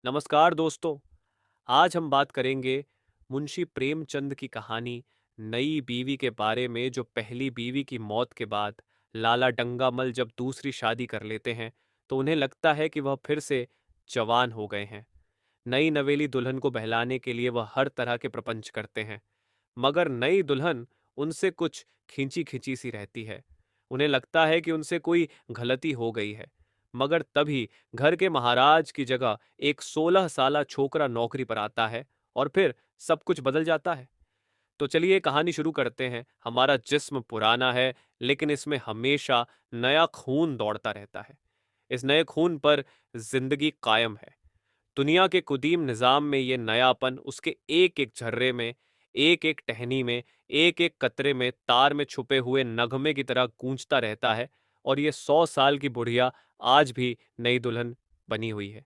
नमस्कार दोस्तों। आज हम बात करेंगे मुंशी प्रेमचंद की कहानी नई बीवी के बारे में, जो पहली बीवी की मौत के बाद लाला डंगामल जब दूसरी शादी कर लेते हैं तो उन्हें लगता है कि वह फिर से जवान हो गए हैं। नई नवेली दुल्हन को बहलाने के लिए वह हर तरह के प्रपंच करते हैं, मगर नई दुल्हन उनसे कुछ खींची खींची सी रहती है। उन्हें लगता है कि उनसे कोई गलती हो गई है, मगर तभी घर के महाराज की जगह एक 16 साला छोकरा नौकरी पर आता है और फिर सब कुछ बदल जाता है। तो चलिए कहानी शुरू करते हैं। हमारा जिस्म पुराना है, लेकिन इसमें हमेशा नया खून दौड़ता रहता है। इस नए खून पर जिंदगी कायम है। दुनिया के कुदीम निज़ाम में ये नयापन उसके एक एक झर्रे में, एक एक टहनी में, एक एक कतरे में तार में छुपे हुए नगमे की तरह गूंजता रहता है। और ये 100 साल की बुढ़िया आज भी नई दुल्हन बनी हुई है।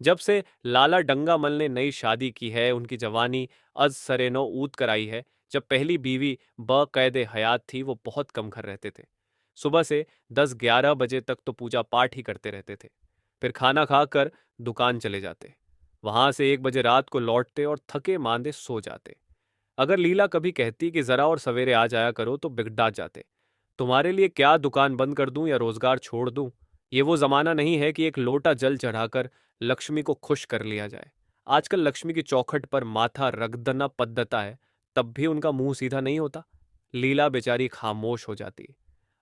जब से लाला डंगामल ने नई शादी की है, उनकी जवानी अज सरेनो ऊद कर आई है। जब पहली बीवी बक़ैद हयात थी, वो बहुत कम घर रहते थे। सुबह से 10-11 बजे तक तो पूजा पाठ ही करते रहते थे। फिर खाना खाकर दुकान चले जाते। वहां से 1 बजे रात को लौटते और थके मांदे सो जाते। अगर लीला कभी कहती कि जरा और सवेरे आ जाया करो तो बिगड़ा जाते। तुम्हारे लिए क्या दुकान बंद कर दूं या रोजगार छोड़ दूं? ये वो जमाना नहीं है कि एक लोटा जल चढ़ाकर लक्ष्मी को खुश कर लिया जाए। आजकल लक्ष्मी की चौखट पर माथा रगदना पद्धता है, तब भी उनका मुंह सीधा नहीं होता। लीला बेचारी खामोश हो जाती।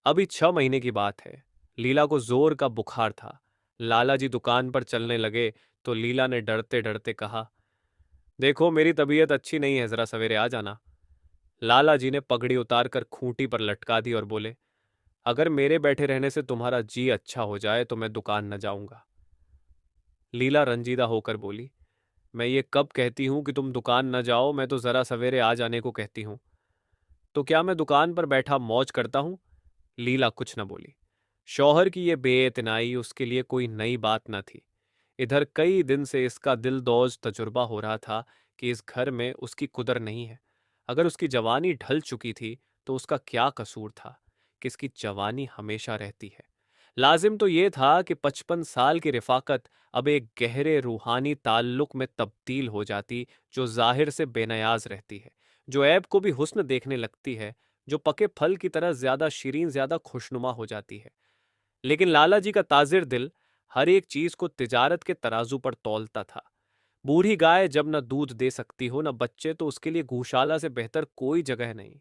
अभी 6 महीने की बात है। लीला को जोर का बुखार था। लाला जी दुकान पर चलने लगे तो लीला ने डरते डरते कहा, देखो मेरी तबीयत अच्छी नहीं है, जरा सवेरे आ जाना। लाला जी ने पगड़ी उतारकर खूंटी पर लटका दी और बोले, अगर मेरे बैठे रहने से तुम्हारा जी अच्छा हो जाए तो मैं दुकान न जाऊंगा। लीला रंजीदा होकर बोली, मैं ये कब कहती हूं कि तुम दुकान न जाओ, मैं तो जरा सवेरे आ जाने को कहती हूं। तो क्या मैं दुकान पर बैठा मौज करता हूं? लीला कुछ न बोली। शौहर की ये बेइतनाई उसके लिए कोई नई बात न थी। इधर कई दिन से इसका दिलदौज तजुर्बा हो रहा था कि इस घर में उसकी कुदर नहीं है। अगर उसकी जवानी ढल चुकी थी तो उसका क्या कसूर था कि इसकी जवानी हमेशा रहती है। लाजिम तो ये था कि 55 साल की रिफाकत अब एक गहरे रूहानी ताल्लुक में तब्दील हो जाती, जो जाहिर से बेनयाज रहती है, जो ऐब को भी हुस्न देखने लगती है, जो पके फल की तरह ज्यादा शीरीन, ज्यादा खुशनुमा हो जाती है। लेकिन लाला जी का ताजिर दिल हर एक चीज को तिजारत के तराजू पर तौलता था। बूढ़ी गाय जब न दूध दे सकती हो न बच्चे, तो उसके लिए गौशाला से बेहतर कोई जगह नहीं।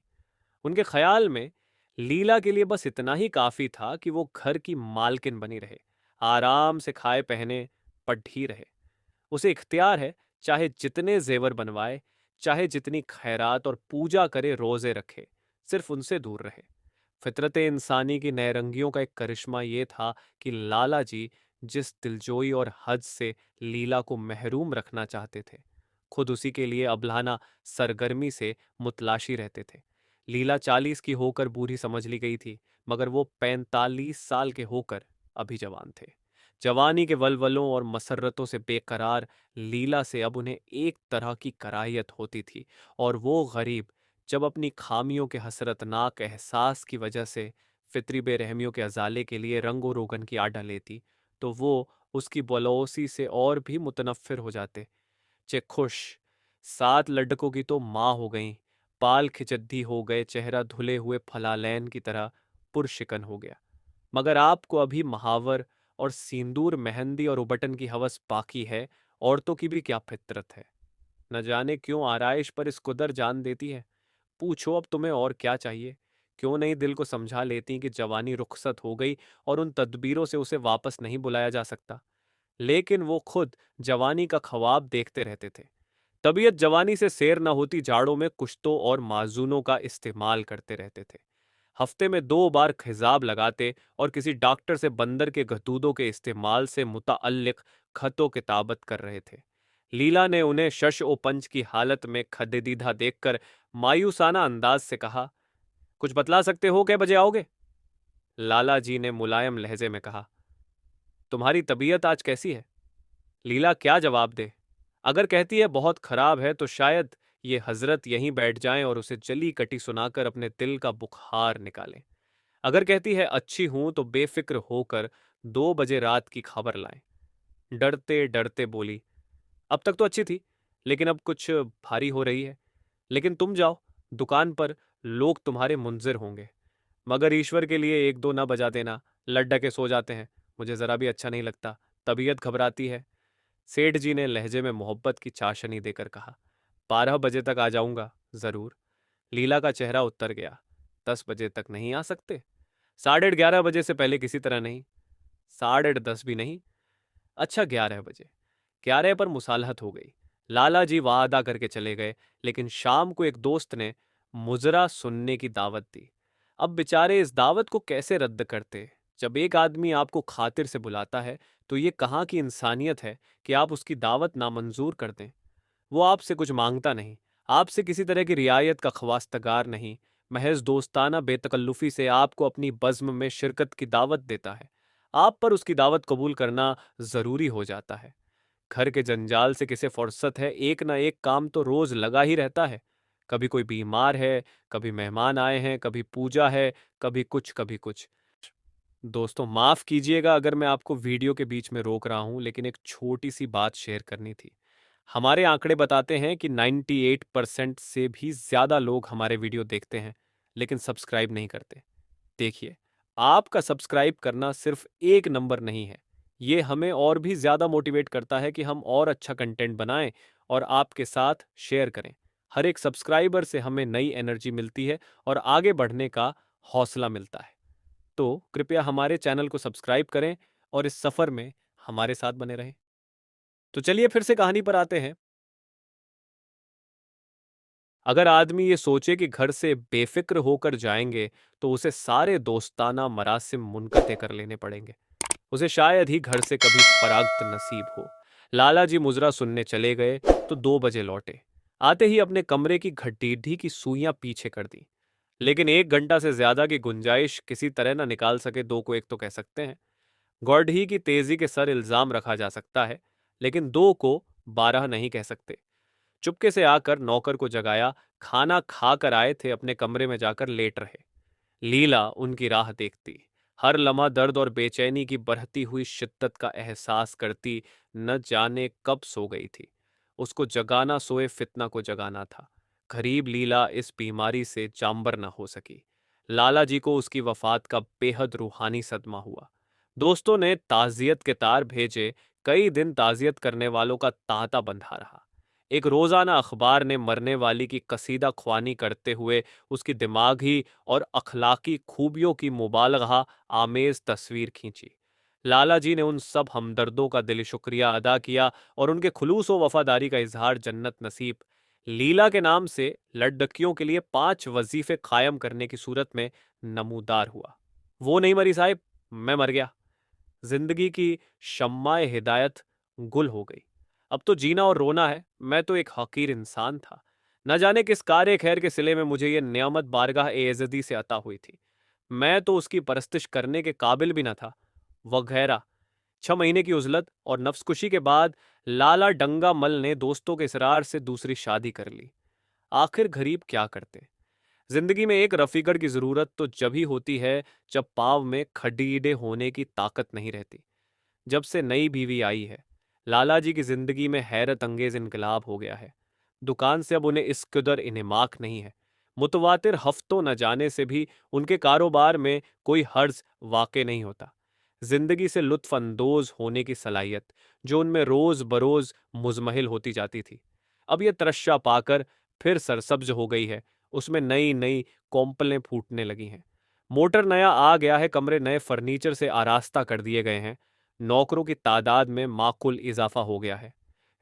उनके ख्याल में लीला के लिए बस इतना ही काफी था कि वो घर की मालकिन बनी रहे, आराम से खाए पहने पढ़ी रहे। उसे इख्तियार है, चाहे जितने जेवर बनवाए, चाहे जितनी खैरात और पूजा करे, रोजे रखे, सिर्फ उनसे दूर रहे। फितरत इंसानी की नैरंगियों का एक करिश्मा ये था कि लाला जी जिस दिलजोई और हज से लीला को महरूम रखना चाहते थे, खुद उसी के लिए अबलाना सरगर्मी से मुतलाशी रहते थे। लीला 40 की होकर बूढ़ी समझ ली गई थी, मगर वो 45 साल के होकर अभी जवान थे। जवानी के वलवलों और मसर्रतों से बेकरार लीला से अब उन्हें एक तरह की कराहियत होती थी। और वो गरीब जब अपनी खामियों के हसरतनाक एहसास की वजह से फितरी बेरहमियों के अजाले के लिए रंगो रोगन की आड़ लेती, तो वो उसकी बलौसी से और भी मुतनफ़िर हो जाते। चे खुश 7 लड़कों की तो माँ हो गईं, बाल खिचद्दी हो गए, चेहरा धुले हुए फलालैन की तरह पुरशिकन हो गया। मगर आपको अभी महावर और सिंदूर, मेहंदी और उबटन की हवस बाकी है। औरतों की भी क्या फितरत है, न जाने क्यों आराइश पर इस कुदर जान देती है। पूछो अब तुम्हें और क्या चाहिए? क्यों नहीं दिल को समझा लेती कि जवानी रुखसत हो गई और उन तदबीरों से उसे वापस नहीं बुलाया जा सकता। लेकिन वो खुद जवानी का ख्वाब देखते रहते थे। तबीयत जवानी से सैर न होती, जाड़ों में कुश्तों और माजूनों का इस्तेमाल करते रहते थे। हफ्ते में 2 बार खिजाब लगाते और किसी डॉक्टर से बंदर के गतूदों के इस्तेमाल से मुतअल्लिक खतो किताबत कर रहे थे। लीला ने उन्हें शश ओ पंच की हालत में खदेदीदा देखकर मायूसाना अंदाज से कहा, कुछ बतला सकते हो, कै बजे आओगे? लाला जी ने मुलायम लहजे में कहा, तुम्हारी तबीयत आज कैसी है? लीला क्या जवाब दे? अगर कहती है बहुत खराब है तो शायद ये हजरत यहीं बैठ जाएं और उसे जली कटी सुनाकर अपने दिल का बुखार निकालें। अगर कहती है अच्छी हूं तो बेफिक्र होकर 2 बजे रात की खबर लाएं। डरते डरते बोली, अब तक तो अच्छी थी, लेकिन अब कुछ भारी हो रही है। लेकिन तुम जाओ दुकान पर, लोग तुम्हारे मुंजिर होंगे। मगर ईश्वर के लिए एक दो ना बजा देना, लड्डा के सो जाते हैं, मुझे जरा भी अच्छा नहीं लगता, तबीयत घबराती है। सेठ जी ने लहजे में मोहब्बत की चाशनी देकर कहा। 12 बजे तक आ जाऊंगा, जरूर। लीला का चेहरा उतर गया। 10 बजे तक नहीं आ सकते? 11:30 बजे से पहले किसी तरह नहीं? 10:30 भी नहीं? अच्छा, 11 बजे। 11 पर मुसालहत हो गई। लाला जी वादा करके चले गए, लेकिन शाम को एक दोस्त ने मुजरा सुनने की दावत दी। अब बेचारे इस दावत को कैसे रद्द करते? जब एक आदमी आपको खातिर से बुलाता है, तो ये कहाँ की इंसानियत है कि आप उसकी दावत नामंजूर कर दें? वो आपसे कुछ मांगता नहीं, आपसे किसी तरह की रियायत का ख्वास्तगार नहीं, महज दोस्ताना बेतकल्लुफी से आपको अपनी बज़्म में शिरकत की दावत देता है। आप पर उसकी दावत कबूल करना ज़रूरी हो जाता है। घर के जंजाल से किसे फुर्सत है, एक ना एक काम तो रोज लगा ही रहता है। कभी कोई बीमार है, कभी मेहमान आए हैं, कभी पूजा है, कभी कुछ कभी कुछ। दोस्तों, माफ कीजिएगा अगर मैं आपको वीडियो के बीच में रोक रहा हूं, लेकिन एक छोटी सी बात शेयर करनी थी। हमारे आंकड़े बताते हैं कि 98% से भी ज्यादा लोग हमारे वीडियो देखते हैं, लेकिन सब्सक्राइब नहीं करते। देखिए, आपका सब्सक्राइब करना सिर्फ एक नंबर नहीं है। ये हमें और भी ज्यादा मोटिवेट करता है कि हम और अच्छा कंटेंट बनाएं और आपके साथ शेयर करें। हर एक सब्सक्राइबर से हमें नई एनर्जी मिलती है और आगे बढ़ने का हौसला मिलता है। तो कृपया हमारे चैनल को सब्सक्राइब करें और इस सफर में हमारे साथ बने रहें। तो चलिए फिर से कहानी पर आते हैं। अगर आदमी ये सोचे कि घर से बेफिक्र होकर जाएंगे, तो उसे सारे दोस्ताना मरासिम मुनक़ते कर लेने पड़ेंगे। उसे शायद ही घर से कभी फरागत नसीब हो। लाला जी मुजरा सुनने चले गए तो 2 बजे लौटे। आते ही अपने कमरे की घटीढ़ी की सुइयां पीछे कर दी। लेकिन 1 घंटा से ज्यादा की गुंजाइश किसी तरह ना निकाल सके, दो को एक तो कह सकते हैं। गौढ़ी की तेजी के सर इल्जाम रखा जा सकता है, लेकिन दो को 12 नहीं कह सकते। चुपके से आकर नौकर को जगाया। खाना खाकर आए थे, अपने कमरे में जाकर लेट रहे। लीला उनकी राह देखती, हर लम्हा दर्द और बेचैनी की बढ़ती हुई शिद्दत का एहसास करती। न जाने कब सो गई थी। उसको जगाना सोए फितना को जगाना था। गरीब लीला इस बीमारी से चांबर न हो सकी। लाला जी को उसकी वफात का बेहद रूहानी सदमा हुआ। दोस्तों ने ताजियत के तार भेजे। कई दिन ताजियत करने वालों का तांता बंधा रहा। एक रोजाना अखबार ने मरने वाली की कसीदा ख्वानी करते हुए उसकी दिमागी और अखलाकी खूबियों की मुबालगा आमेज तस्वीर खींची। लाला जी ने उन सब हमदर्दों का दिली शुक्रिया अदा किया और उनके खुलूस व वफादारी का इजहार जन्नत नसीब लीला के नाम से लड़कियों के लिए 5 वजीफे कायम करने की सूरत में नमूदार हुआ। वो नहीं मरी साहिब, मैं मर गया। जिंदगी की शम्माए हिदायत गुल हो गई। अब तो जीना और रोना है। मैं तो एक हकीर इंसान था। न जाने किस कार्य खैर के सिले में मुझे ये नियामत बारगाह एज़दी से अता हुई थी। मैं तो उसकी परस्तिश करने के काबिल भी न था। वगैरह 6 महीने की उजलत और नफ्सकुशी के बाद लाला डंगा मल ने दोस्तों के इसरार से दूसरी शादी कर ली। आखिर गरीब क्या करते? जिंदगी में एक रफीकड़ की जरूरत तो जब ही होती है जब पाव में खडीडे होने की ताकत नहीं रहती। जब से नई बीवी आई है, लाला जी की जिंदगी में हैरत अंगेज इनकलाब हो गया है। दुकान से अब उन्हें इस कदर इनेमाक नहीं है। मुतवातिर हफ्तों न जाने से भी उनके कारोबार में कोई हर्ज वाक़ नहीं होता। जिंदगी से लुत्फ अंदोज होने की सलाहियत जो उनमें रोज बरोज मुजमहिल होती जाती थी, अब यह त्रशा पाकर फिर सरसब्ज हो गई है। उसमें नई नई कौंपलें फूटने लगी हैं। मोटर नया आ गया है, कमरे नए फर्नीचर से आरास्ता कर दिए गए हैं। नौकरों की तादाद में माकुल इजाफा हो गया है।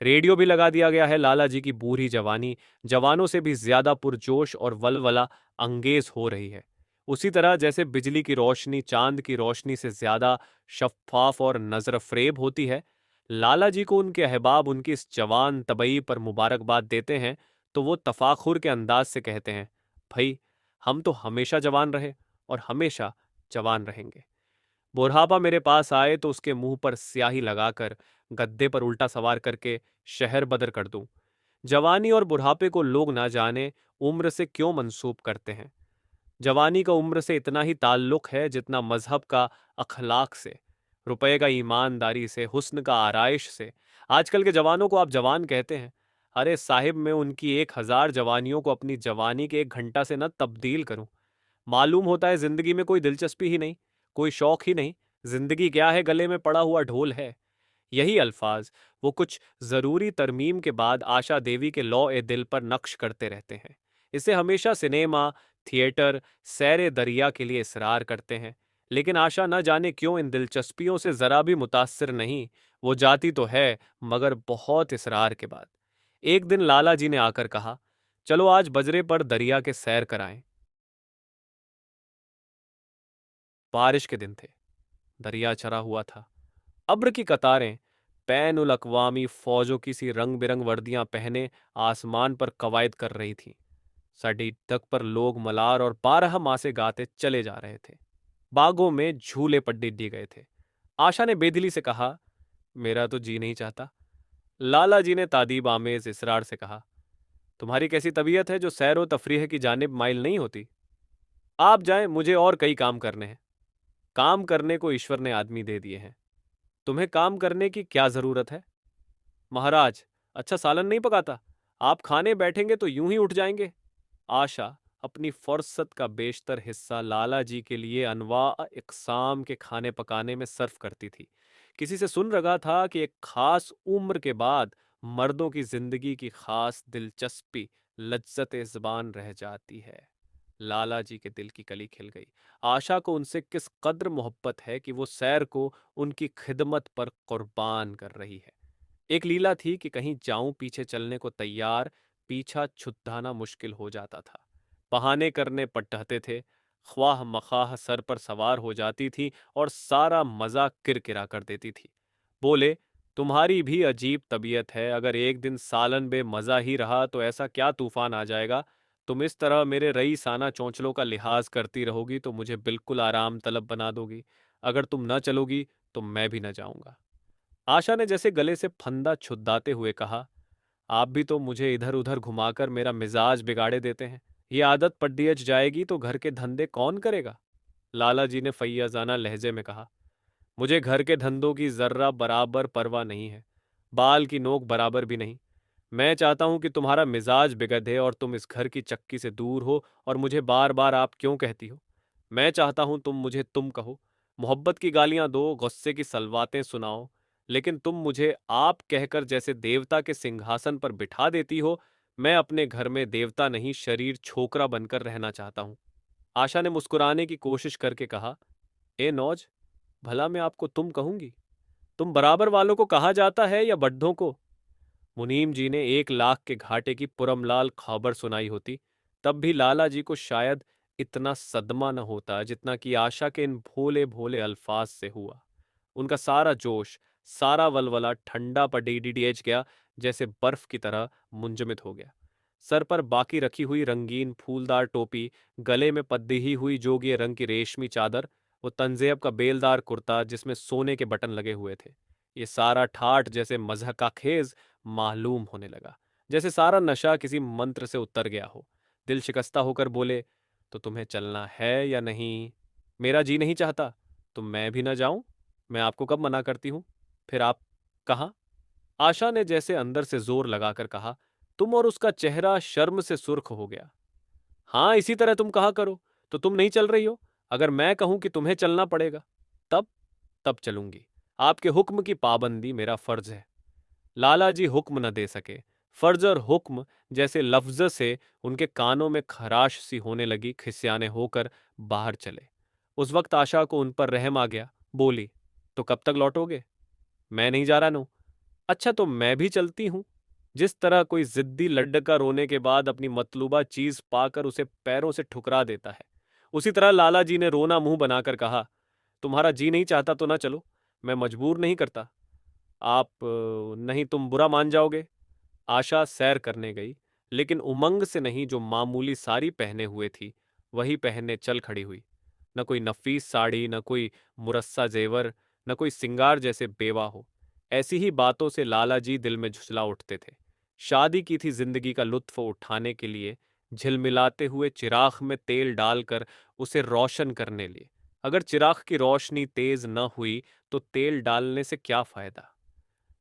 रेडियो भी लगा दिया गया है। लाला जी की बूढ़ी जवानी जवानों से भी ज्यादा पुरजोश और वलवला अंगेज हो रही है। उसी तरह जैसे बिजली की रोशनी चांद की रोशनी से ज्यादा शफ्फाफ और नजरफरेब होती है। लाला जी को उनके अहबाब उनकी इस जवान तबई पर मुबारकबाद देते हैं, तो वो तफाखुर के अंदाज से कहते हैं, भाई, हम तो हमेशा जवान रहे और हमेशा जवान रहेंगे। बुढ़ापा मेरे पास आए तो उसके मुंह पर स्याही लगाकर गद्दे पर उल्टा सवार करके शहर बदर कर दूं। जवानी और बुढ़ापे को लोग ना जाने उम्र से क्यों मंसूब करते हैं। जवानी का उम्र से इतना ही ताल्लुक है जितना मजहब का अखलाक से, रुपए का ईमानदारी से, हुस्न का आराइश से। आजकल के जवानों को आप जवान कहते हैं। अरे साहिब, मैं उनकी 1000 जवानियों को अपनी जवानी के 1 घंटा से न तब्दील करूं। मालूम होता है जिंदगी में कोई दिलचस्पी ही नहीं, कोई शौक ही नहीं। जिंदगी क्या है, गले में पड़ा हुआ ढोल है। यही अल्फाज वो कुछ जरूरी तरमीम के बाद आशा देवी के लौ ए दिल पर नक्श करते रहते हैं। इसे हमेशा सिनेमा, थिएटर, सैर दरिया के लिए इसरार करते हैं। लेकिन आशा न जाने क्यों इन दिलचस्पियों से जरा भी मुतासिर नहीं। वो जाती तो है, मगर बहुत इसरार के बाद। एक दिन लाला जी ने आकर कहा, चलो आज बजरे पर दरिया के सैर कराएं। बारिश के दिन थे। दरिया चरा हुआ था। अब्र की कतारें बैन उल अक़वामी फौजों की सी रंग बिरंग वर्दियां पहने आसमान पर कवायद कर रही थीं। सड़ी तक पर लोग मलार और 12 मासे गाते चले जा रहे थे। बागों में झूले पड्डी दी गए थे। आशा ने बेदिली से कहा, मेरा तो जी नहीं चाहता। लाला जी ने तादीब आमेज इसरार से कहा, तुम्हारी कैसी तबीयत है जो सैर व तफरीह की जानिब माइल नहीं होती? आप जाएं, मुझे और कई काम करने हैं। काम करने को ईश्वर ने आदमी दे दिए हैं। तुम्हें काम करने की क्या जरूरत है? महाराज, अच्छा सालन नहीं पकाता? आप खाने बैठेंगे तो यूं ही उठ जाएंगे। आशा अपनी फुर्सत का बेशतर हिस्सा लाला जी के लिए अनवा इकसाम के खाने पकाने में सर्फ करती थी। किसी से सुन रहा था कि एक खास उम्र के बाद मर्दों की जिंदगी की खास दिलचस्पी लज्जत ज़बान रह जाती है। लाला जी के दिल की कली खिल गई। आशा को उनसे किस कद्र मोहब्बत है कि वो सैर को उनकी खिदमत पर कुर्बान कर रही है। एक लीला थी कि कहीं जाऊं पीछे चलने को तैयार, पीछा छुड़ाना मुश्किल हो जाता था। बहाने करने पटते थे। ख्वाह मखाह सर पर सवार हो जाती थी और सारा मजा किरकिरा कर देती थी। बोले, तुम्हारी भी अजीब तबीयत है। अगर एक दिन सालन बे मजा ही रहा तो ऐसा क्या तूफान आ जाएगा। तुम इस तरह मेरे रईसाना चौंचलों का लिहाज करती रहोगी तो मुझे बिल्कुल आराम तलब बना दोगी। अगर तुम न चलोगी तो मैं भी न जाऊंगा। आशा ने जैसे गले से फंदा छुड़ाते हुए कहा, आप भी तो मुझे इधर उधर घुमाकर मेरा मिजाज बिगाड़े देते हैं। ये आदत पड्डियच जाएगी तो घर के धंधे कौन करेगा? लाला जी ने फैयाजाना लहजे में कहा, मुझे घर के धंधों की जर्रा बराबर परवाह नहीं है। बाल की नोक बराबर भी नहीं। मैं चाहता हूं कि तुम्हारा मिजाज बिगड़े और तुम इस घर की चक्की से दूर हो। और मुझे बार बार आप क्यों कहती हो? मैं चाहता हूं तुम मुझे तुम कहो, मोहब्बत की गालियां दो, गुस्से की सलवातें सुनाओ। लेकिन तुम मुझे आप कहकर जैसे देवता के सिंहासन पर बिठा देती हो। मैं अपने घर में देवता नहीं, शरीर छोकरा बनकर रहना चाहता हूं। आशा ने मुस्कुराने की कोशिश करके कहा, ए नौज, भला मैं आपको तुम कहूंगी? तुम बराबर वालों को कहा जाता है या बड्ढों को? मुनीम जी ने 1 लाख के घाटे की पुरमलाल खबर सुनाई होती, तब भी लाला जी को शायद इतना सदमा न होता जितना कि आशा के इन भोले भोले अल्फाज से हुआ। उनका सारा जोश, सारा वलवला ठंडा पड़ीडीएच गया, जैसे बर्फ की तरह मुंजमद हो गया। सर पर बाकी रखी हुई रंगीन फूलदार टोपी, गले में पद्दी हुई जोगिए रंग की रेशमी चादर, वो तंजेब का बेलदार कुर्ता जिसमें सोने के बटन लगे हुए थे, ये सारा ठाठ जैसे मजहका खेज मालूम होने लगा, जैसे सारा नशा किसी मंत्र से उतर गया हो। दिल शिकस्ता होकर बोले, तो तुम्हें चलना है या नहीं? मेरा जी नहीं चाहता तो मैं भी ना जाऊं। मैं आपको कब मना करती हूं? फिर आप कहाँ? आशा ने जैसे अंदर से जोर लगाकर कहा, तुम, और उसका चेहरा शर्म से सुर्ख हो गया। हाँ, इसी तरह तुम कहा करो। तो तुम नहीं चल रही हो। अगर मैं कहूं कि तुम्हें चलना पड़ेगा, तब तब चलूंगी। आपके हुक्म की पाबंदी मेरा फर्ज है। लाला जी हुक्म न दे सके। फर्ज और हुक्म जैसे लफ्ज से उनके कानों में खराश सी होने लगी। खिसियाने होकर बाहर चले। उस वक्त आशा को उन पर रहम आ गया। बोली, तो कब तक लौटोगे? मैं नहीं जा रहा नो। अच्छा, तो मैं भी चलती हूं। जिस तरह कोई जिद्दी लड्डका रोने के बाद अपनी मतलूबा चीज पाकर उसे पैरों से ठुकरा देता है, उसी तरह लाला जी ने रोना मुंह बनाकर कहा, तुम्हारा जी नहीं चाहता तो ना चलो। मैं मजबूर नहीं करता। आप नहीं, तुम बुरा मान जाओगे। आशा सैर करने गई, लेकिन उमंग से नहीं। जो मामूली साड़ी पहने हुए थी वही पहनने चल खड़ी हुई। न कोई नफीस साड़ी, न कोई मुरस्सा जेवर, न कोई सिंगार जैसे बेवा हो। ऐसी ही बातों से लाला जी दिल में झुंझला उठते थे। शादी की थी जिंदगी का लुत्फ उठाने के लिए, झिलमिलाते हुए चिराग में तेल डालकर उसे रोशन करने लिए। अगर चिराग की रोशनी तेज न हुई तो तेल डालने से क्या फायदा?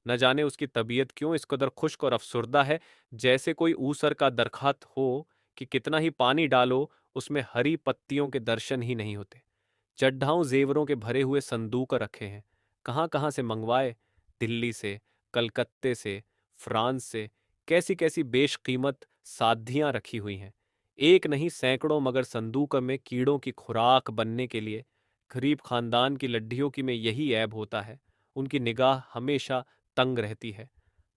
न जाने उसकी तबीयत क्यों इस कदर खुश्क और अफसुर्दा है, जैसे कोई ऊसर का दरख्त हो कि कितना ही पानी डालो उसमें हरी पत्तियों के दर्शन ही नहीं होते। चड्ढाऊं जेवरों के भरे हुए संदूक रखे हैं, कहाँ कहाँ से मंगवाए, दिल्ली से, कलकत्ते से, फ्रांस से, कैसी कैसी बेशकीमत साधियां रखी हुई हैं। एक नहीं सैकड़ों, मगर संदूक में कीड़ों की खुराक बनने के लिए। गरीब खानदान की लड्ढियों की में यही ऐब होता है, उनकी निगाह हमेशा तंग रहती है।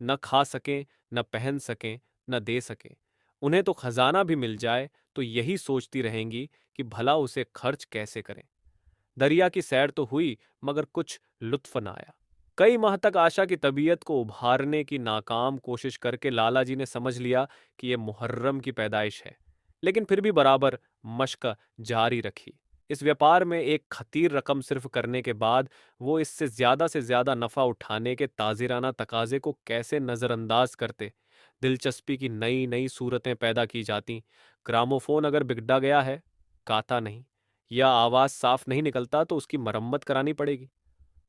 न खा सकें, न पहन सकें, न दे सकें। उन्हें तो खजाना भी मिल जाए तो यही सोचती रहेंगी कि भला उसे खर्च कैसे करें। दरिया की सैर तो हुई, मगर कुछ लुत्फ न आया। कई माह तक आशा की तबीयत को उभारने की नाकाम कोशिश करके लाला जी ने समझ लिया कि यह मुहर्रम की पैदाइश है, लेकिन फिर भी बराबर मशक जारी रखी। इस व्यापार में एक खतीर रकम सिर्फ करने के बाद वो इससे से ज्यादा नफा उठाने के ताजिराना तकाजे को कैसे नजरअंदाज करते। दिलचस्पी की नई नई सूरतें पैदा की जाती। ग्रामोफोन अगर बिगड़ा गया है, गाता नहीं, या आवाज साफ नहीं निकलता तो उसकी मरम्मत करानी पड़ेगी।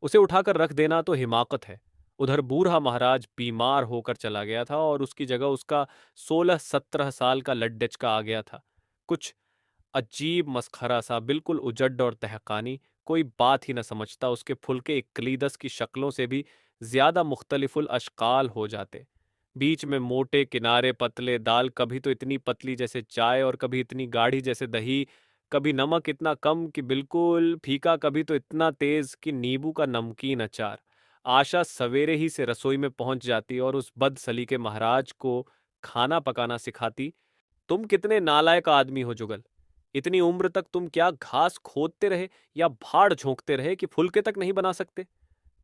उसे उठाकर रख देना तो हिमाकत है। उधर बूढ़ा महाराज बीमार होकर चला गया था और उसकी जगह उसका 16-17 साल का लड्डचका आ गया था। कुछ अजीब मसखरा सा, बिल्कुल उजड्ड और तहकानी, कोई बात ही न समझता। उसके फुलके इक्लीदस की शक्लों से भी ज्यादा मुख्तलिफुल अशकाल हो जाते। बीच में मोटे, किनारे पतले, दाल कभी तो इतनी पतली जैसे चाय और कभी इतनी गाढ़ी जैसे दही, कभी नमक इतना कम कि बिल्कुल फीका, कभी तो इतना तेज कि नींबू का नमकीन अचार। आशा सवेरे ही से रसोई में पहुंच जाती और उस बद सलीके महाराज को खाना पकाना सिखाती। तुम कितने नालायक आदमी हो जुगल! इतनी उम्र तक तुम क्या घास खोदते रहे या भाड़ झोंकते रहे कि फुलके तक नहीं बना सकते?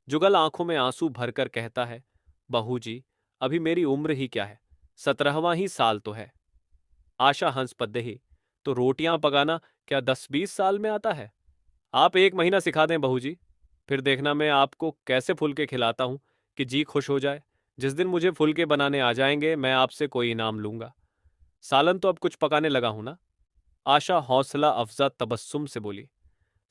जुगल आंखों में आंसू भरकर कहता है, बहू जी, अभी मेरी उम्र ही क्या है, 17वां ही साल तो है। आशा हंस पद्दही, तो रोटियां पकाना क्या 10-20 साल में आता है? आप 1 महीना सिखा दें बहू जी, फिर देखना मैं आपको कैसे फुलके खिलाता हूं कि जी खुश हो जाए। जिस दिन मुझे फुलके बनाने आ जाएंगे मैं आपसे कोई इनाम लूंगा। सालन तो अब कुछ पकाने लगा हूं ना? आशा हौसला अफजा तबस्सुम से बोली,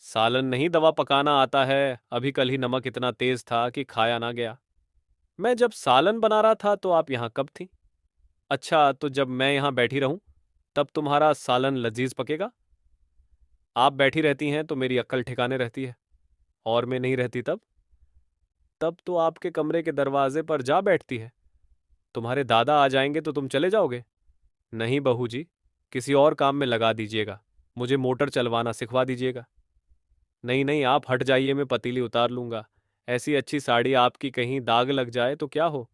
सालन नहीं दवा पकाना आता है, अभी कल ही नमक इतना तेज था कि खाया ना गया। मैं जब सालन बना रहा था तो आप यहाँ कब थी? अच्छा, तो जब मैं यहाँ बैठी रहूं तब तुम्हारा सालन लजीज पकेगा? आप बैठी रहती हैं तो मेरी अक्ल ठिकाने रहती है, और मैं नहीं रहती तब? तब तो आपके कमरे के दरवाजे पर जा बैठती है। तुम्हारे दादा आ जाएंगे तो तुम चले जाओगे? नहीं बहू जी, किसी और काम में लगा दीजिएगा, मुझे मोटर चलवाना सिखवा दीजिएगा। नहीं नहीं, आप हट जाइए, मैं पतीली उतार लूंगा। ऐसी अच्छी साड़ी आपकी कहीं दाग लग जाए तो क्या हो?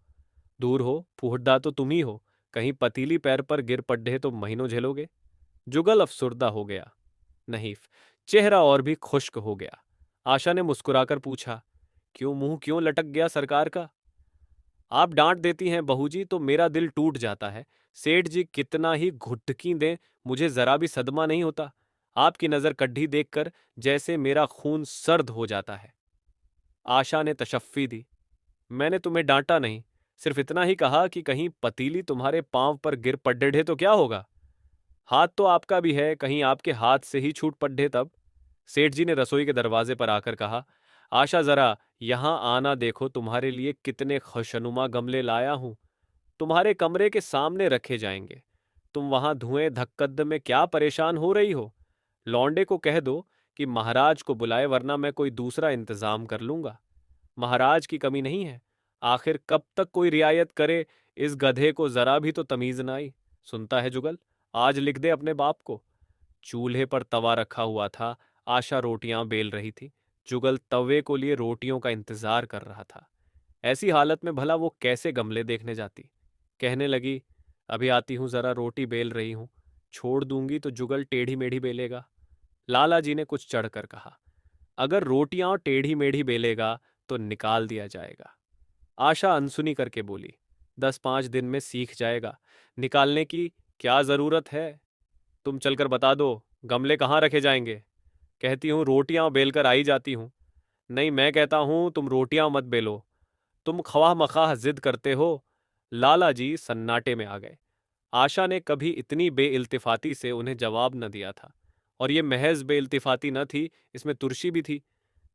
दूर हो, फूहड़दा तो तुम ही हो, कहीं पतीली पैर पर गिर पड्डे तो महीनों झेलोगे। जुगल अफसुर्दा हो गया। नहीफ चेहरा और भी खुश्क हो गया। आशा ने मुस्कुराकर पूछा, क्यों मुंह क्यों लटक गया सरकार का? आप डांट देती हैं बहू जी तो मेरा दिल टूट जाता है। सेठ जी कितना ही घुटकी दें, मुझे जरा भी सदमा नहीं होता। आपकी नजर कड्ढी देखकर जैसे मेरा खून सर्द हो जाता है। आशा ने तशफ़ी दी, मैंने तुम्हें डांटा नहीं, सिर्फ इतना ही कहा कि कहीं पतीली तुम्हारे पांव पर गिर पड्डे तो क्या होगा? हाथ तो आपका भी है, कहीं आपके हाथ से ही छूट पड्डे तब? सेठ जी ने रसोई के दरवाजे पर आकर कहा, आशा जरा यहां आना देखो, तुम्हारे लिए कितने खुशनुमा गमले लाया हूं। तुम्हारे कमरे के सामने रखे जाएंगे। तुम वहां धुएं धक्कद में क्या परेशान हो रही हो? लौंडे को कह दो कि महाराज को बुलाए, वरना मैं कोई दूसरा इंतजाम कर लूंगा। महाराज की कमी नहीं है, आखिर कब तक कोई रियायत करे? इस गधे को जरा भी तो तमीज न आई। सुनता है जुगल, आज लिख दे अपने बाप को। चूल्हे पर तवा रखा हुआ था। आशा रोटियां बेल रही थी। जुगल तवे को लिए रोटियों का इंतजार कर रहा था। ऐसी हालत में भला वो कैसे गमले देखने जाती? कहने लगी, अभी आती हूं, जरा रोटी बेल रही हूं। छोड़ दूंगी तो जुगल टेढ़ी मेढ़ी बेलेगा। लाला जी ने कुछ चढ़कर कहा, अगर रोटियां टेढ़ी मेढ़ी बेलेगा तो निकाल दिया जाएगा। आशा अनसुनी करके बोली, 10-5 दिन में सीख जाएगा, निकालने की क्या जरूरत है? तुम चलकर बता दो, गमले कहाँ रखे जाएंगे? कहती हूँ रोटियां बेलकर आई जाती हूँ। नहीं, मैं कहता हूँ तुम रोटियां मत बेलो, तुम ख्वाह मखाह जिद करते हो। लाला जी सन्नाटे में आ गए। आशा ने कभी इतनी बेइल्तिफाती से उन्हें जवाब न दिया था, और ये महज बेइल्तिफाती न थी, इसमें तुर्शी भी थी।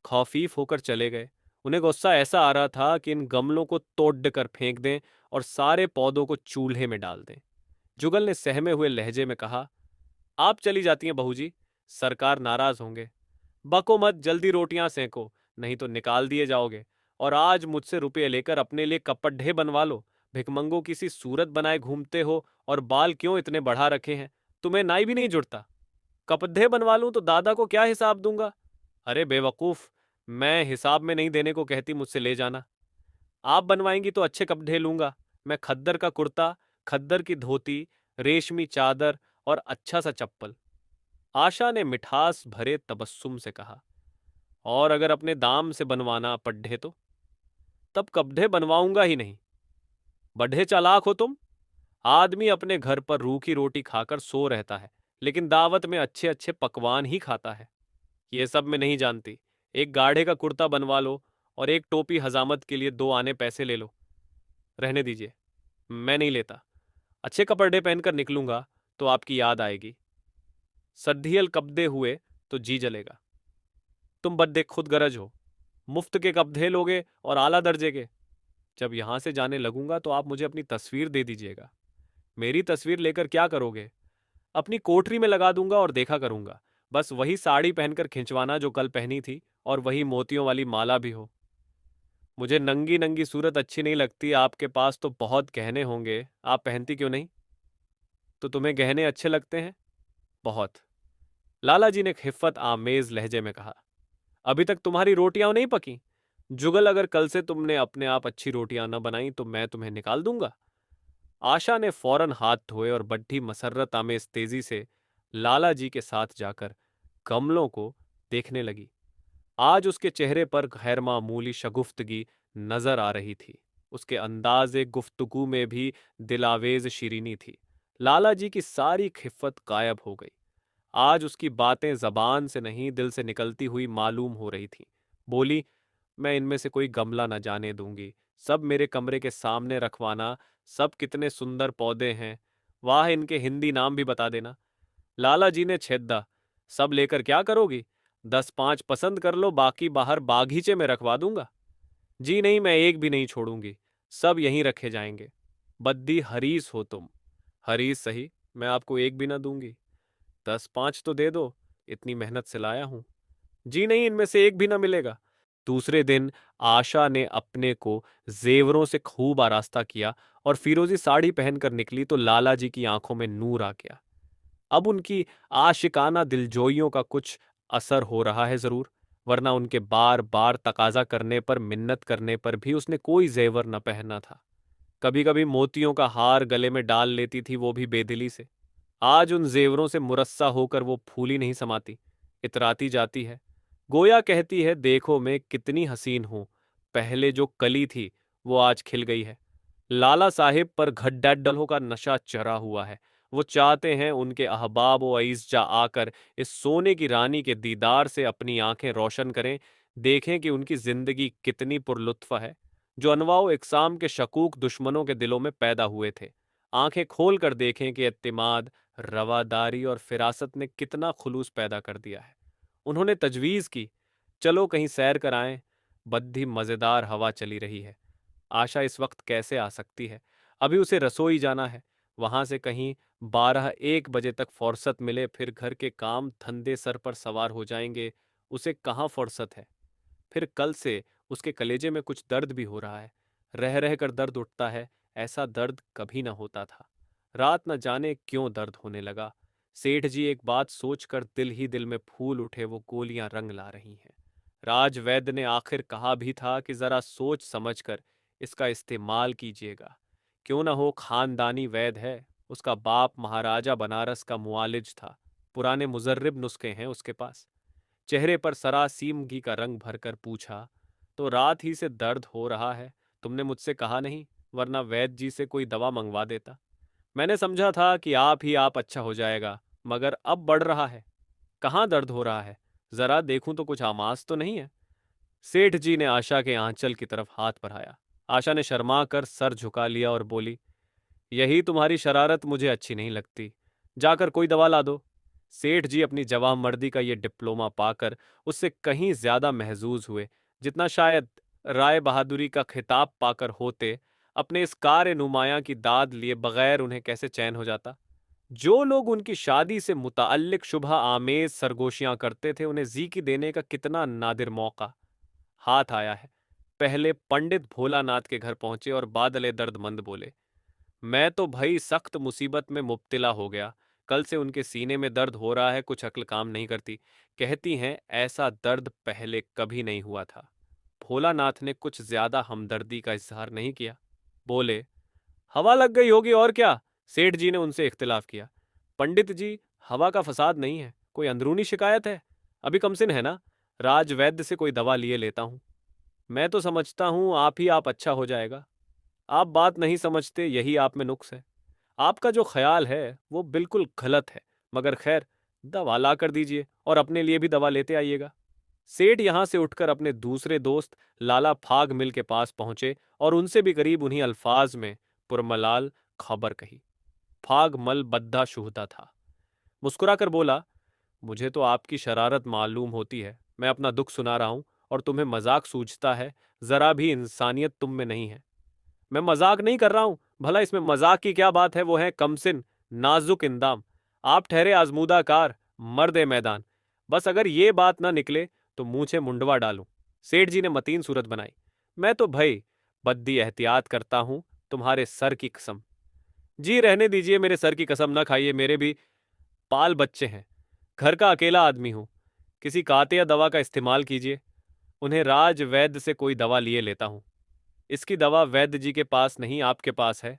खौफीफ होकर चले गए उन्हें गुस्सा ऐसा आ रहा था कि इन गमलों को तोड़ कर फेंक दें और सारे पौधों को चूल्हे में डाल दें। जुगल ने सहमे हुए लहजे में कहा, आप चली जाती हैं बहू जी, सरकार नाराज होंगे। बको मत, जल्दी रोटियां सेंको, नहीं तो निकाल दिए जाओगे। और आज मुझसे रुपये लेकर अपने लिए कपड़े बनवा लो। भिकमंगों की सी सूरत बनाए घूमते हो और बाल क्यों इतने बढ़ा रखे हैं? तुम्हें नाई भी नहीं जुड़ता? कपड़े बनवा लूं तो दादा को क्या हिसाब दूंगा? अरे बेवकूफ, मैं हिसाब में नहीं देने को कहती, मुझसे ले जाना। आप बनवाएंगी तो अच्छे कपड़े लूंगा। मैं खद्दर का कुर्ता, खद्दर की धोती, रेशमी चादर और अच्छा सा चप्पल। आशा ने मिठास भरे तबस्सुम से कहा, और अगर अपने दाम से बनवाना पड्ढे तो? तब कपड़े बनवाऊंगा ही नहीं। बड़े चालाक हो तुम। आदमी अपने घर पर रूखी रोटी खाकर सो रहता है, लेकिन दावत में अच्छे अच्छे पकवान ही खाता है। ये सब मैं नहीं जानती। एक गाढ़े का कुर्ता बनवा लो और एक टोपी हजामत के लिए 2 आने पैसे ले लो। रहने दीजिए, मैं नहीं लेता। अच्छे कपड़े पहनकर निकलूंगा तो आपकी याद आएगी। सद्धियल कब्दे हुए तो जी जलेगा। तुम बद्दे खुद गरज हो, मुफ्त के कपड़े लोगे और आला दर्जे के। जब यहां से जाने लगूंगा तो आप मुझे अपनी तस्वीर दे दीजिएगा। मेरी तस्वीर लेकर क्या करोगे? अपनी कोठरी में लगा दूंगा और देखा करूंगा। बस वही साड़ी पहनकर खिंचवाना जो कल पहनी थी, और वही मोतियों वाली माला भी हो। मुझे नंगी नंगी सूरत अच्छी नहीं लगती। आपके पास तो बहुत गहने होंगे, आप पहनती क्यों नहीं? तो तुम्हें गहने अच्छे लगते हैं? बहुत। लाला जी ने खिफ्फत आमेज लहजे में कहा, अभी तक तुम्हारी रोटियां नहीं पकी? जुगल, अगर कल से तुमने अपने आप अच्छी रोटियां न बनाई तो मैं तुम्हें निकाल दूंगा। आशा ने फौरन हाथ धोए और बड्ढी मसर्रत आमेज तेजी से लाला जी के साथ जाकर गमलों को देखने लगी। आज उसके चेहरे पर गैरमामूली शगुफ्तगी नजर आ रही थी। उसके अंदाज़े गुफ्तगू में भी दिलावेज शीरीनी थी। लाला जी की सारी खिफ्फत गायब हो गई। आज उसकी बातें जबान से नहीं, दिल से निकलती हुई मालूम हो रही थीं। बोली, मैं इनमें से कोई गमला न जाने दूंगी। सब मेरे कमरे के सामने रखवाना। सब कितने सुंदर पौधे हैं। वाह, इनके हिंदी नाम भी बता देना। लाला जी ने छेदा, सब लेकर क्या करोगी? 10-5 पसंद कर लो, बाकी बाहर बागीचे में रखवा दूंगा। जी नहीं, मैं एक भी नहीं छोड़ूंगी। सब यहीं रखे जाएंगे। बद्दी हरीस हो तुम। हरीस सही, मैं आपको एक भी ना दूंगी। 10-5 तो दे दो, इतनी मेहनत से लाया हूं। जी नहीं, इनमें से एक भी ना मिलेगा। दूसरे दिन आशा ने अपने को जेवरों से खूब आरास्ता किया और फिरोजी साड़ी पहनकर निकली तो लाला जी की आंखों में नूर आ गया। अब उनकी आशिकाना दिलजोइयों का कुछ असर हो रहा है जरूर, वरना उनके बार बार तकाजा करने पर, मिन्नत करने पर भी उसने कोई जेवर न पहना था। कभी कभी मोतियों का हार गले में डाल लेती थी, वो भी बेदिली से। आज उन जेवरों से मुरस्सा होकर वो फूली नहीं समाती, इतराती जाती है। गोया कहती है, देखो मैं कितनी हसीन हूं। पहले जो कली थी वो आज खिल गई है। लाला साहिब पर घड्डलों का नशा चढ़ा हुआ है। वो चाहते हैं उनके अहबाब व अईज़जा आकर इस सोने की रानी के दीदार से अपनी आंखें रोशन करें, देखें कि उनकी जिंदगी कितनी पुरलुत्फ है। जो अनवाओ इकसाम के शकूक दुश्मनों के दिलों में पैदा हुए थे, आंखें खोल कर देखें कि एत्तिमाद, रवादारी और फिरासत ने कितना खुलूस पैदा कर दिया है। उन्होंने तजवीज़ की, चलो कहीं सैर कर आएं। बद्धी मज़ेदार हवा चली रही है। आशा इस वक्त कैसे आ सकती है? अभी उसे रसोई जाना है। वहां से कहीं 12-1 बजे तक फुर्सत मिले, फिर घर के काम धंधे सर पर सवार हो जाएंगे। उसे कहाँ फुर्सत है? फिर कल से उसके कलेजे में कुछ दर्द भी हो रहा है। रह रह कर दर्द उठता है, ऐसा दर्द कभी न होता था। रात न जाने क्यों दर्द होने लगा। सेठ जी एक बात सोचकर दिल ही दिल में फूल उठे, वो गोलियां रंग ला रही हैं। राज वैद्य ने आखिर कहा भी था कि जरा सोच समझकर इसका इस्तेमाल कीजिएगा। क्यों न हो खानदानी वैद्य है, उसका बाप महाराजा बनारस का मुआलिज था। पुराने मुजर्रिब नुस्खे हैं उसके पास। चेहरे पर सरासीमगी का रंग भरकर पूछा, तो रात ही से दर्द हो रहा है? तुमने मुझसे कहा नहीं, वरना वैद्य जी से कोई दवा मंगवा देता। मैंने समझा था कि आप अच्छा हो जाएगा, मगर अब बढ़ रहा है। कहाँ दर्द हो रहा है? जरा देखूं तो कुछ आमास तो नहीं है? सेठ जी ने आशा के आंचल की तरफ हाथ बढ़ाया। आशा ने शर्मा कर सर झुका लिया और बोली, यही तुम्हारी शरारत मुझे अच्छी नहीं लगती। जाकर कोई दवा ला दो। सेठ जी अपनी जवाहमर्दी का ये डिप्लोमा पाकर उससे कहीं ज्यादा महजूज हुए, जितना शायद राय बहादुरी का खिताब पाकर होते अपने इस कार्य नुमाया की दाद लिए बगैर उन्हें कैसे चैन हो जाता। जो लोग उनकी शादी से मुताल्लिक शुबह आमेज सरगोशियां करते थे, उन्हें जीकी देने का कितना नादिर मौका हाथ आया है। पहले पंडित भोलानाथ के घर पहुंचे और बादले दर्दमंद बोले, मैं तो भाई सख्त मुसीबत में मुब्तिला हो गया। कल से उनके सीने में दर्द हो रहा है, कुछ अक्ल काम नहीं करती। कहती हैं ऐसा दर्द पहले कभी नहीं हुआ था। भोलानाथ ने कुछ ज्यादा हमदर्दी का इजहार नहीं किया। बोले, हवा लग गई होगी और क्या। सेठ जी ने उनसे इख्तिलाफ किया। पंडित जी, हवा का फसाद नहीं है, कोई अंदरूनी शिकायत है। अभी कमसिन है ना, राज वैद्य से कोई दवा लिए लेता हूं। मैं तो समझता हूं आप अच्छा हो जाएगा। आप बात नहीं समझते, यही आप में नुक्स है। आपका जो ख्याल है वो बिल्कुल गलत है। मगर खैर, दवा ला कर दीजिए और अपने लिए भी दवा लेते आइएगा। सेठ यहां से उठकर अपने दूसरे दोस्त लाला फाग मिल के पास पहुंचे और उनसे भी करीब उन्हीं अल्फाज में पुरमलाल खबर कही। फाग मल बद्धा शुहता था। मुस्कुराकर बोला, मुझे तो आपकी शरारत मालूम होती है। मैं अपना दुख सुना रहा हूं और तुम्हें मजाक सूझता है। जरा भी इंसानियत तुम में नहीं है। मैं मजाक नहीं कर रहा हूं। भला इसमें मजाक की क्या बात है। वो है कमसिन, नाजुक इंदाम। आप ठहरे आजमूदा कार, मर्द मैदान। बस अगर ये बात ना निकले तो मूछे मुंडवा डालूं। सेठ जी ने मतीन सूरत बनाई। मैं तो भाई बद्दी एहतियात करता हूं, तुम्हारे सर की कसम। जी रहने दीजिए, मेरे सर की कसम ना खाइए। मेरे भी पाल बच्चे हैं, घर का अकेला आदमी हूं। किसी काते या दवा का इस्तेमाल कीजिए। उन्हें राज वैद्य से कोई दवा लिए लेता हूं। इसकी दवा वैद्य जी के पास नहीं, आपके पास है।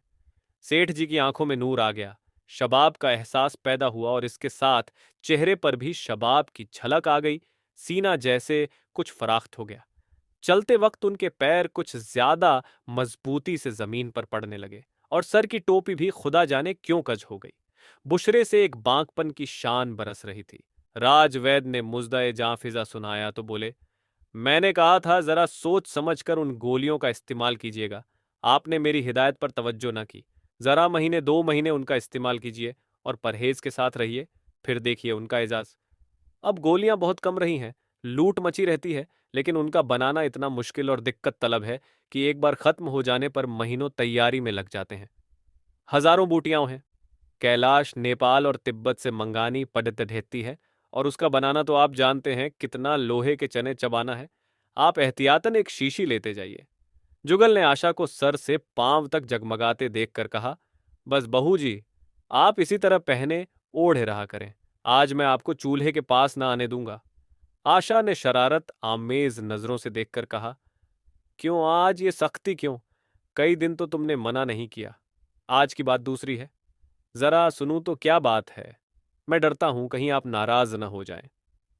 सेठ जी की आंखों में नूर आ गया। शबाब का एहसास पैदा हुआ और इसके साथ चेहरे पर भी शबाब की झलक आ गई। सीना जैसे कुछ फराख्त हो गया। चलते वक्त उनके पैर कुछ ज्यादा मजबूती से जमीन पर पड़ने लगे और सर की टोपी भी खुदा जाने क्यों कज हो गई। बुशरे से एक बांकपन की शान बरस रही थी। राजवैद ने मुजदाए जाफिजा सुनाया तो बोले, मैंने कहा था जरा सोच समझ कर उन गोलियों का इस्तेमाल कीजिएगा। आपने मेरी हिदायत पर तवज्जो न की। जरा महीने 2 महीने उनका इस्तेमाल कीजिए और परहेज के साथ रहिए, फिर देखिए उनका एजाज। अब गोलियां बहुत कम रही हैं, लूट मची रहती है, लेकिन उनका बनाना इतना मुश्किल और दिक्कत तलब है कि एक बार खत्म हो जाने पर महीनों तैयारी में लग जाते हैं। हजारों बूटियां हैं। कैलाश, नेपाल और तिब्बत से मंगानी पड़त ढेती है और उसका बनाना तो आप जानते हैं कितना लोहे के चने चबाना है। आप एहतियातन एक शीशी लेते जाइए। जुगल ने आशा को सर से पांव तक जगमगाते देखकर कहा, बस बहू जी, आप इसी तरह पहने ओढ़े रहा करें। आज मैं आपको चूल्हे के पास ना आने दूंगा। आशा ने शरारत आमेज नजरों से देखकर कहा, क्यों आज ये सख्ती क्यों। कई दिन तो तुमने मना नहीं किया, आज की बात दूसरी है। जरा सुनूं तो क्या बात है। मैं डरता हूं कहीं आप नाराज न हो जाएं।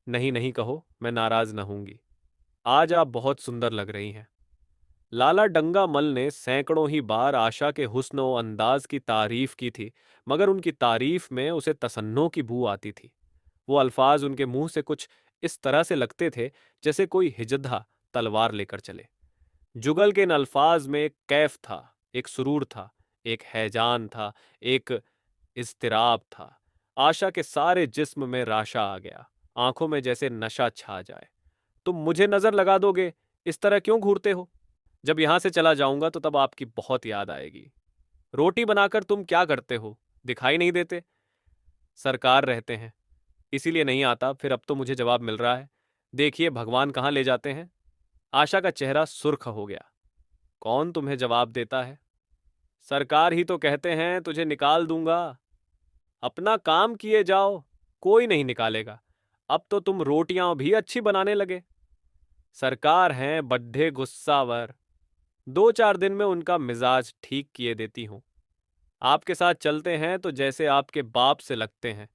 नहीं नहीं कहो, मैं नाराज न होंगी। आज आप बहुत सुंदर लग रही हैं। लाला डंगामल ने सैकड़ों ही बार आशा के हुस्न व अंदाज की तारीफ की थी, मगर उनकी तारीफ में उसे तसन्नो की बू आती थी। वो अल्फाज उनके मुंह से कुछ इस तरह से लगते थे जैसे कोई हिजदा तलवार लेकर चले। जुगल के इन अल्फाज में एक कैफ था, एक सुरूर था, एक हैजान था, एक इज़्तिराब था। आशा के सारे जिस्म में राशा आ गया, आंखों में जैसे नशा छा जाए। तुम मुझे नजर लगा दोगे, इस तरह क्यों घूरते हो। जब यहां से चला जाऊंगा तो तब आपकी बहुत याद आएगी। रोटी बनाकर तुम क्या करते हो, दिखाई नहीं देते। सरकार रहते हैं, इसीलिए नहीं आता। फिर अब तो मुझे जवाब मिल रहा है। देखिए भगवान कहाँ ले जाते हैं। आशा का चेहरा सुर्ख हो गया। कौन तुम्हें जवाब देता है। सरकार ही तो कहते हैं तुझे निकाल दूंगा। अपना काम किए जाओ, कोई नहीं निकालेगा। अब तो तुम रोटियां भी अच्छी बनाने लगे। सरकार हैं बड्ढे गुस्सावर, 2-4 दिन में उनका मिजाज ठीक किए देती हूं। आपके साथ चलते हैं तो जैसे आपके बाप से लगते हैं।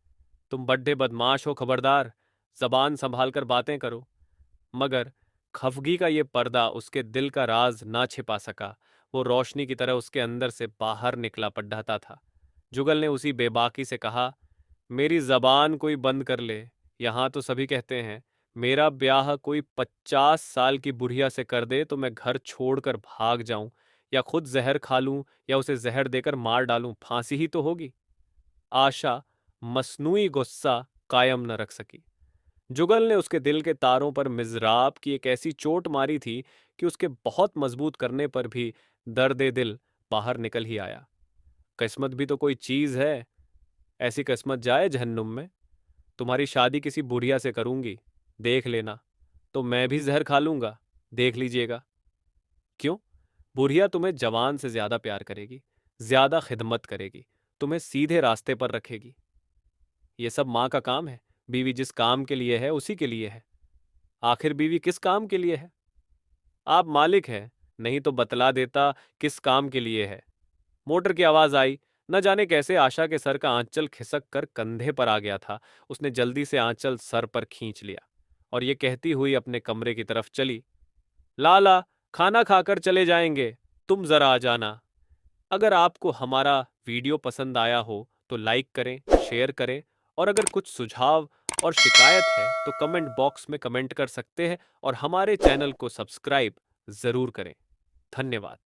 तुम बड्ढे बदमाश हो, खबरदार, जबान संभाल कर बातें करो। मगर खफगी का ये पर्दा उसके दिल का राज ना छिपा सका। वो रोशनी की तरह उसके अंदर से बाहर निकला पड्ढाता था। जुगल ने उसी बेबाकी से कहा, मेरी जबान कोई बंद कर ले। यहां तो सभी कहते हैं मेरा ब्याह कोई 50 साल की बुढ़िया से कर दे तो मैं घर छोड़कर भाग जाऊं, या खुद जहर खा लूं, या उसे जहर देकर मार डालूं, फांसी ही तो होगी। आशा मसनूई गुस्सा कायम न रख सकी। जुगल ने उसके दिल के तारों पर मिज़राब की एक ऐसी चोट मारी थी कि उसके बहुत मजबूत करने पर भी दर्द दिल बाहर निकल ही आया। किस्मत भी तो कोई चीज़ है, ऐसी किस्मत जाए जहन्नुम में। तुम्हारी शादी किसी बुढ़िया से करूंगी, देख लेना। तो मैं भी जहर खा लूंगा, देख लीजिएगा। क्यों? बुढ़िया तुम्हें जवान से ज्यादा प्यार करेगी, ज्यादा खिदमत करेगी, तुम्हें सीधे रास्ते पर रखेगी। ये सब माँ का काम है। बीवी जिस काम के लिए है उसी के लिए है। आखिर बीवी किस काम के लिए है? आप मालिक हैं, नहीं तो बतला देता किस काम के लिए है। मोटर की आवाज आई। न जाने कैसे आशा के सर का आंचल खिसक कर कंधे पर आ गया था। उसने जल्दी से आंचल सर पर खींच लिया और ये कहती हुई अपने कमरे की तरफ चली। लाला, खाना खाकर चले जाएंगे, तुम जरा आ जाना। अगर आपको हमारा वीडियो पसंद आया हो तो लाइक करें, शेयर करें, और अगर कुछ सुझाव और शिकायत है तो कमेंट बॉक्स में कमेंट कर सकते हैं और हमारे चैनल को सब्सक्राइब जरूर करें। धन्यवाद।